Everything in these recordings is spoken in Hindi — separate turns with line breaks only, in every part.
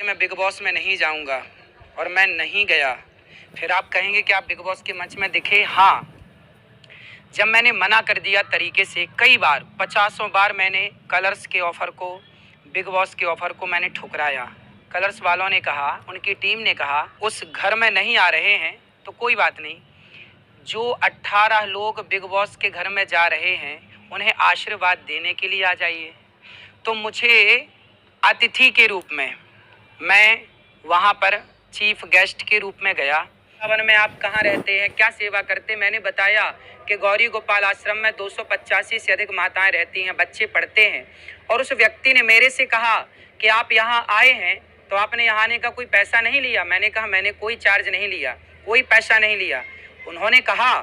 मैं बिग बॉस में नहीं जाऊंगा और मैं नहीं गया। फिर आप कहेंगे कि आप बिग बॉस के मंच में दिखे। हाँ, जब मैंने मना कर दिया तरीके से, कई बार, पचासों बार मैंने कलर्स के ऑफ़र को, बिग बॉस के ऑफ़र को मैंने ठुकराया। कलर्स वालों ने कहा, उनकी टीम ने कहा उस घर में नहीं आ रहे हैं तो कोई बात नहीं, जो 18 लोग बिग बॉस के घर में जा रहे हैं उन्हें आशीर्वाद देने के लिए आ जाइए। तो मुझे अतिथि के रूप में, मैं वहाँ पर चीफ गेस्ट के रूप में गया। भवन में आप कहाँ रहते हैं, क्या सेवा करते, मैंने बताया कि गौरी गोपाल आश्रम में 285 से अधिक माताएं रहती हैं, बच्चे पढ़ते हैं। और उस व्यक्ति ने मेरे से कहा कि आप यहाँ आए हैं तो आपने यहाँ आने का कोई पैसा नहीं लिया। मैंने कहा मैंने कोई चार्ज नहीं लिया, कोई पैसा नहीं लिया। उन्होंने कहा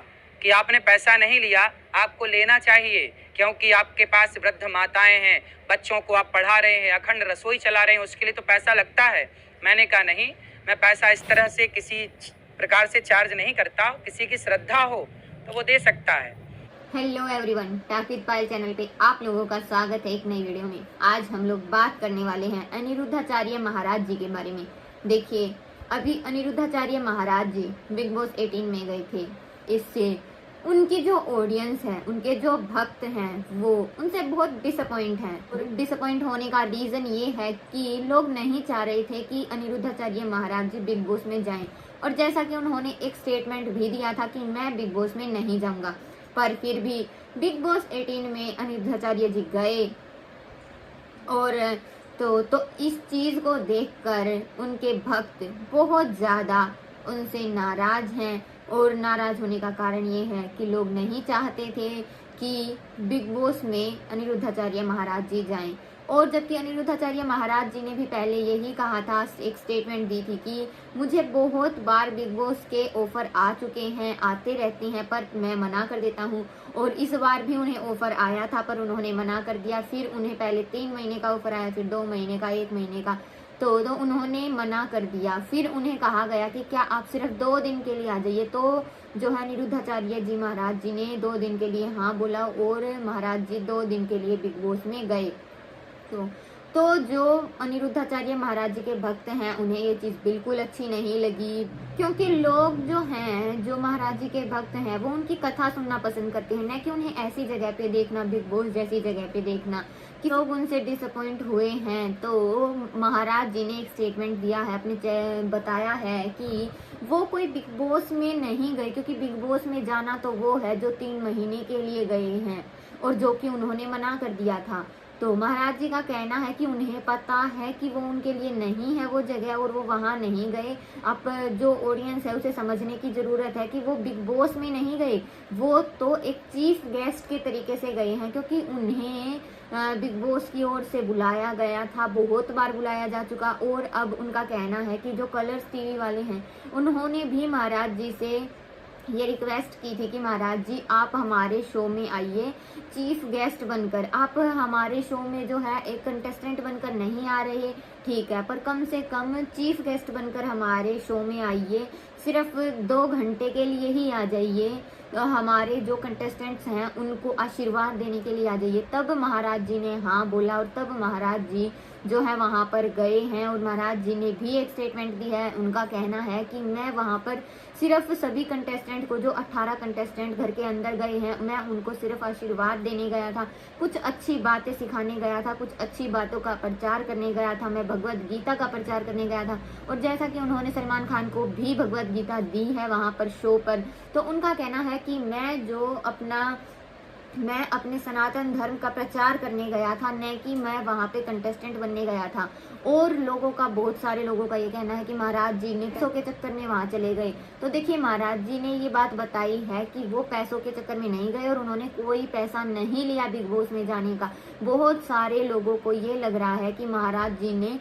कि आपने पैसा नहीं लिया, आपको लेना चाहिए, क्योंकि आपके पास वृद्ध माताएं हैं, बच्चों को आप पढ़ा रहे हैं, अखंड रसोई चला रहे हैं, उसके लिए तो पैसा लगता है। मैंने कहा नहीं, मैं पैसा इस तरह से किसी प्रकार से चार्ज नहीं करता। किसी की श्रद्धा हो तो वो दे सकता है।
Hello everyone, talk with Payal channel पे आप लोगों का स्वागत है एक नई वीडियो में। आज हम लोग बात करने वाले हैं अनिरुद्धाचार्य महाराज जी के बारे में। देखिए, अभी अनिरुद्धाचार्य महाराज जी बिग बॉस 18 में गए थे। इससे उनकी जो ऑडियंस है, उनके जो भक्त हैं, वो उनसे बहुत डिसअपॉइंट हैं। और डिसअपॉइंट होने का रीज़न ये है कि लोग नहीं चाह रहे थे कि अनिरुद्धाचार्य महाराज जी बिग बॉस में जाएं। और जैसा कि उन्होंने एक स्टेटमेंट भी दिया था कि मैं बिग बॉस में नहीं जाऊंगा, पर फिर भी बिग बॉस 18 में अनिरुद्धाचार्य जी गए। और तो इस चीज़ को देखकर उनके भक्त बहुत ज़्यादा उनसे नाराज़ हैं। और नाराज़ होने का कारण ये है कि लोग नहीं चाहते थे कि बिग बॉस में अनिरुद्धाचार्य महाराज जी जाएं। और जबकि अनिरुद्धाचार्य महाराज जी ने भी पहले यही कहा था, एक स्टेटमेंट दी थी कि मुझे बहुत बार बिग बॉस के ऑफ़र आ चुके हैं, आते रहते हैं, पर मैं मना कर देता हूं। और इस बार भी उन्हें ऑफ़र आया था पर उन्होंने मना कर दिया। फिर उन्हें पहले 3 महीने का ऑफ़र आया, फिर 2 महीने का, 1 महीने का, तो उन्होंने मना कर दिया। फिर उन्हें कहा गया कि क्या आप सिर्फ 2 दिन के लिए आ जाइए। तो जो है अनिरुद्धाचार्य जी महाराज जी ने 2 दिन के लिए हाँ बोला और महाराज जी 2 दिन के लिए बिग बॉस में गए। तो जो अनिरुद्धाचार्य महाराज जी के भक्त हैं उन्हें ये चीज़ बिल्कुल अच्छी नहीं लगी, क्योंकि लोग जो हैं, जो महाराज जी के भक्त हैं, वो उनकी कथा सुनना पसंद करते हैं, न कि उन्हें ऐसी जगह पे देखना, बिग बॉस जैसी जगह पे देखना। कि लोग उनसे डिसअपॉइंट हुए हैं। तो महाराज जी ने एक स्टेटमेंट दिया है, अपने बताया है कि वो कोई बिग बॉस में नहीं गए, क्योंकि बिग बॉस में जाना तो वो है जो 3 महीने के लिए गए हैं और जो कि उन्होंने मना कर दिया था। तो महाराज जी का कहना है कि उन्हें पता है कि वो उनके लिए नहीं है वो जगह और वो वहाँ नहीं गए। अब जो ऑडियंस है उसे समझने की ज़रूरत है कि वो बिग बॉस में नहीं गए, वो तो एक चीफ गेस्ट के तरीके से गए हैं, क्योंकि उन्हें बिग बॉस की ओर से बुलाया गया था, बहुत बार बुलाया जा चुका। और अब उनका कहना है कि जो कलर्स टीवी वाले हैं उन्होंने भी महाराज जी से ये रिक्वेस्ट की थी कि महाराज जी आप हमारे शो में आइए चीफ गेस्ट बनकर। आप हमारे शो में जो है एक कंटेस्टेंट बनकर नहीं आ रहे, ठीक है, पर कम से कम चीफ गेस्ट बनकर हमारे शो में आइए, सिर्फ 2 घंटे के लिए ही आ जाइए, हमारे जो कंटेस्टेंट्स हैं उनको आशीर्वाद देने के लिए आ जाइए। तब महाराज जी ने हाँ बोला और तब महाराज जी जो है वहाँ पर गए हैं। और महाराज जी ने भी एक स्टेटमेंट दी है, उनका कहना है कि मैं वहाँ पर सिर्फ सभी कंटेस्टेंट को, जो 18 कंटेस्टेंट घर के अंदर गए हैं, मैं उनको सिर्फ आशीर्वाद देने गया था, कुछ अच्छी बातें सिखाने गया था, कुछ अच्छी बातों का प्रचार करने गया था, मैं भगवत गीता का प्रचार करने गया था। और जैसा कि उन्होंने सलमान खान को भी भगवत गीता दी है वहाँ पर शो पर, तो उनका कहना है कि मैं अपने सनातन धर्म का प्रचार करने गया था, न कि मैं वहाँ पे कंटेस्टेंट बनने गया था। और लोगों का, बहुत सारे लोगों का ये कहना है कि महाराज जी ने पैसों के चक्कर में वहाँ चले गए। तो देखिए, महाराज जी ने ये बात बताई है कि वो पैसों के चक्कर में नहीं गए और उन्होंने कोई पैसा नहीं लिया बिग बॉस में जाने का। बहुत सारे लोगों को ये लग रहा है कि महाराज जी ने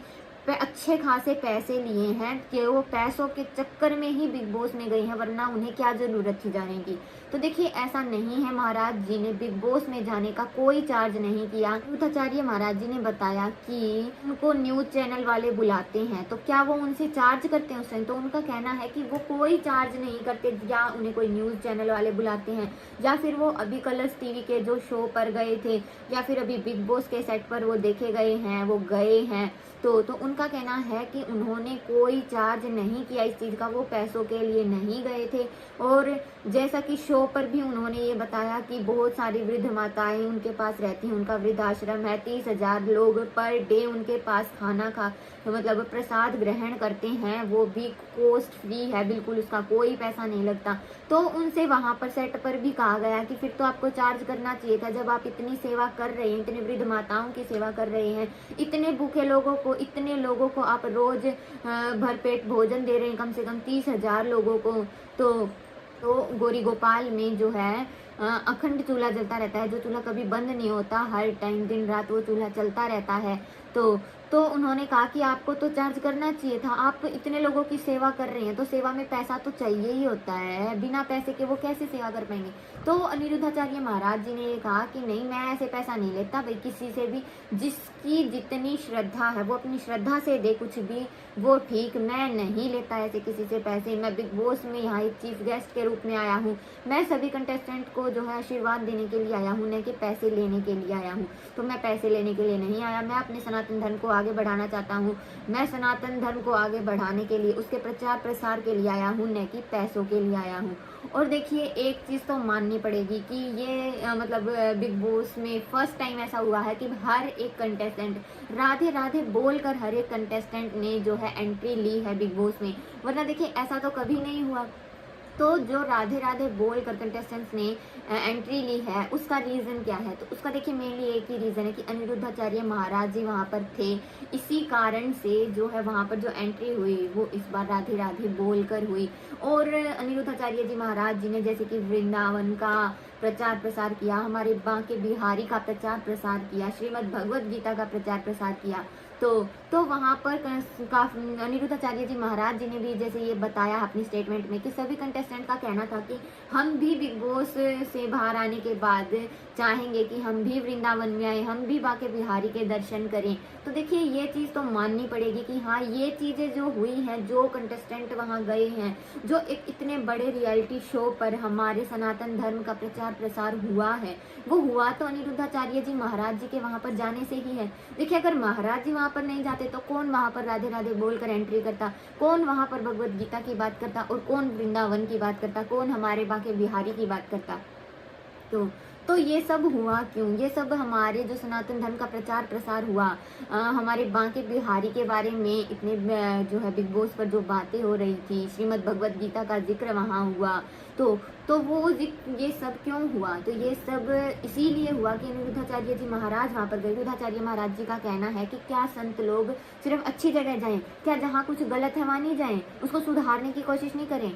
अच्छे खासे पैसे लिए हैं, कि वो पैसों के चक्कर में ही बिग बॉस में गई हैं, वरना उन्हें क्या ज़रूरत थी जाने की। तो देखिए, ऐसा नहीं है, महाराज जी ने बिग बॉस में जाने का कोई चार्ज नहीं किया। अनिरुद्धाचार्य महाराज जी ने बताया कि उनको न्यूज़ चैनल वाले बुलाते हैं, तो क्या वो उनसे चार्ज करते हैं उस टाइम? तो उनका कहना है कि वो कोई चार्ज नहीं करते, या उन्हें कोई न्यूज़ चैनल वाले बुलाते हैं, या फिर वो अभी कलर्स टीवी के जो शो पर गए थे, या फिर अभी बिग बॉस के सेट पर वो देखे गए हैं, वो गए हैं। तो उनका कहना है कि उन्होंने कोई चार्ज नहीं किया इस चीज़ का, वो पैसों के लिए नहीं गए थे। और जैसा कि शो पर भी उन्होंने ये बताया कि बहुत सारी वृद्ध माताएं उनके पास रहती हैं, उनका वृद्धाश्रम है, 30,000 लोग पर डे उनके पास खाना मतलब प्रसाद ग्रहण करते हैं, वो भी कॉस्ट फ्री है, बिल्कुल उसका कोई पैसा नहीं लगता। तो उनसे वहाँ पर सेट पर भी कहा गया कि फिर तो आपको चार्ज करना चाहिए था, जब आप इतनी सेवा कर रहे हैं, इतने वृद्ध माताओं की सेवा कर रहे हैं, इतने भूखे लोगों को, इतने लोगों को आप रोज भरपेट भोजन दे रहे हैं, कम से कम 30,000 लोगों को। तो गोरी गोपाल में जो है अखंड चूल्हा जलता रहता है, जो चूल्हा कभी बंद नहीं होता, हर टाइम दिन रात वो चूल्हा चलता रहता है। तो उन्होंने कहा कि आपको तो चार्ज करना चाहिए था, आप इतने लोगों की सेवा कर रहे हैं तो सेवा में पैसा तो चाहिए ही होता है, बिना पैसे के वो कैसे सेवा कर पाएंगे। तो अनिरुद्धाचार्य महाराज जी ने ये कहा कि नहीं, मैं ऐसे पैसा नहीं लेता भाई किसी से भी, जिसकी जितनी श्रद्धा है वो अपनी श्रद्धा से दे कुछ भी, वो ठीक, मैं नहीं लेता ऐसे किसी से पैसे। मैं बिग बॉस में यहाँ एक चीफ गेस्ट के रूप में आया हूँ, मैं सभी कंटेस्टेंट को जो है आशीर्वाद देने के लिए आया हूँ, न कि पैसे लेने के लिए आया हूँ। तो मैं पैसे लेने के लिए नहीं आया, मैं अपने सनातन धर्म को आगे बढ़ाना चाहता हूँ, मैं सनातन धर्म को आगे बढ़ाने के लिए, उसके प्रचार प्रसार के लिए आया हूँ, न कि पैसों के लिए आया हूँ। और देखिए एक चीज़ तो माननी पड़ेगी कि ये मतलब बिग बॉस में फर्स्ट टाइम ऐसा हुआ है कि हर एक कंटेस्टेंट राधे राधे बोलकर हर एक कंटेस्टेंट ने जो है एंट्री ली है बिग बॉस में, वरना देखिए ऐसा तो कभी नहीं हुआ। तो जो राधे राधे बोल कर कंटेस्टेंट्स ने एंट्री ली है, उसका रीज़न क्या है? तो उसका देखिए मेनली एक ही रीज़न है कि अनिरुद्धाचार्य महाराज जी वहाँ पर थे, इसी कारण से जो है वहाँ पर जो एंट्री हुई वो इस बार राधे राधे बोल कर हुई। और अनिरुद्धाचार्य जी महाराज जी ने जैसे कि वृंदावन का प्रचार प्रसार किया, हमारे बांके बिहारी का प्रचार प्रसार किया, श्रीमद् भगवद गीता का प्रचार प्रसार किया, तो वहाँ पर अनिरुद्धाचार्य जी महाराज जी ने भी जैसे ये बताया अपनी स्टेटमेंट में कि सभी कंटेस्टेंट का कहना था कि हम भी बिग बॉस से बाहर आने के बाद चाहेंगे कि हम भी वृंदावन में आए, हम भी बांके बिहारी के दर्शन करें। तो देखिए ये चीज़ तो माननी पड़ेगी कि हाँ, ये चीज़ें जो हुई हैं, जो कंटेस्टेंट वहाँ गए हैं, जो एक इतने बड़े रियलिटी शो पर हमारे सनातन धर्म का प्रचार प्रसार हुआ है, वो हुआ तो अनिरुद्धाचार्य जी महाराज जी के वहाँ पर जाने से ही है। देखिए अगर महाराज जी वहाँ पर नहीं जाते तो कौन वहाँ पर राधे राधे बोलकर एंट्री करता, कौन वहाँ पर भगवद गीता की बात करता, और कौन वृंदावन की बात करता, कौन हमारे बांके बिहारी की बात करता। तो ये सब हुआ क्यों? ये सब हमारे जो सनातन धर्म का प्रचार प्रसार हुआ, हमारे बांके बिहारी के बारे में इतने जो है बिग बॉस पर जो बातें हो रही थी, श्रीमद् भगवद गीता का जिक्र वहाँ हुआ, तो वो ये सब क्यों हुआ? तो ये सब इसीलिए हुआ कि अनिरुद्धाचार्य जी महाराज वहाँ पर गए। अनिरुद्धाचार्य महाराज जी का कहना है कि क्या संत लोग सिर्फ अच्छी जगह जाएं, क्या जहाँ कुछ गलत है वहाँ नहीं जाएं, उसको सुधारने की कोशिश नहीं करें।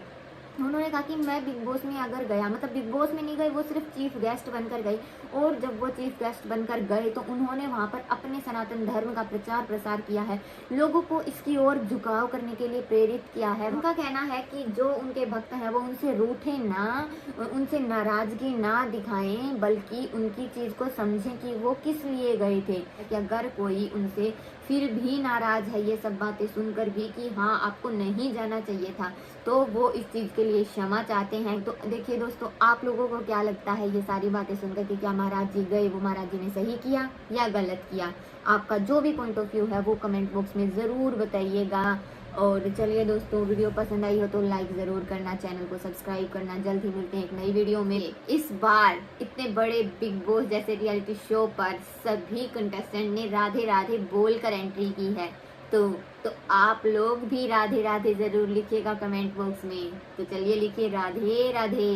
उन्होंने कहा कि मैं बिग बॉस में अगर गया, मतलब बिग बॉस में नहीं गए, वो सिर्फ चीफ गेस्ट बनकर गई, और जब वो चीफ गेस्ट बनकर गए तो उन्होंने वहाँ पर अपने सनातन धर्म का प्रचार प्रसार किया है, लोगों को इसकी ओर झुकाव करने के लिए प्रेरित किया है। उनका कहना है कि जो उनके भक्त हैं वो उनसे रूठे ना, उनसे नाराजगी ना दिखाएं, बल्कि उनकी चीज़ को समझें कि वो किस लिए गए थे। कि अगर कोई उनसे फिर भी नाराज है ये सब बातें सुनकर भी कि हाँ आपको नहीं जाना चाहिए था, तो वो इस चीज़ के लिए क्षमा चाहते हैं। तो देखिए दोस्तों, आप लोगों को क्या लगता है ये सारी बातें सुनकर कि क्या महाराज जी गए, वो महाराज जी ने सही किया या गलत किया? आपका जो भी पॉइंट ऑफ व्यू है वो कमेंट बॉक्स में ज़रूर बताइएगा। और चलिए दोस्तों, वीडियो पसंद आई हो तो लाइक ज़रूर करना, चैनल को सब्सक्राइब करना। जल्द ही मिलते हैं एक नई वीडियो में। इस बार इतने बड़े बिग बॉस जैसे रियलिटी शो पर सभी कंटेस्टेंट ने राधे राधे बोलकर एंट्री की है, तो आप लोग भी राधे राधे ज़रूर लिखिएगा कमेंट बॉक्स में। तो चलिए लिखिए राधे राधे।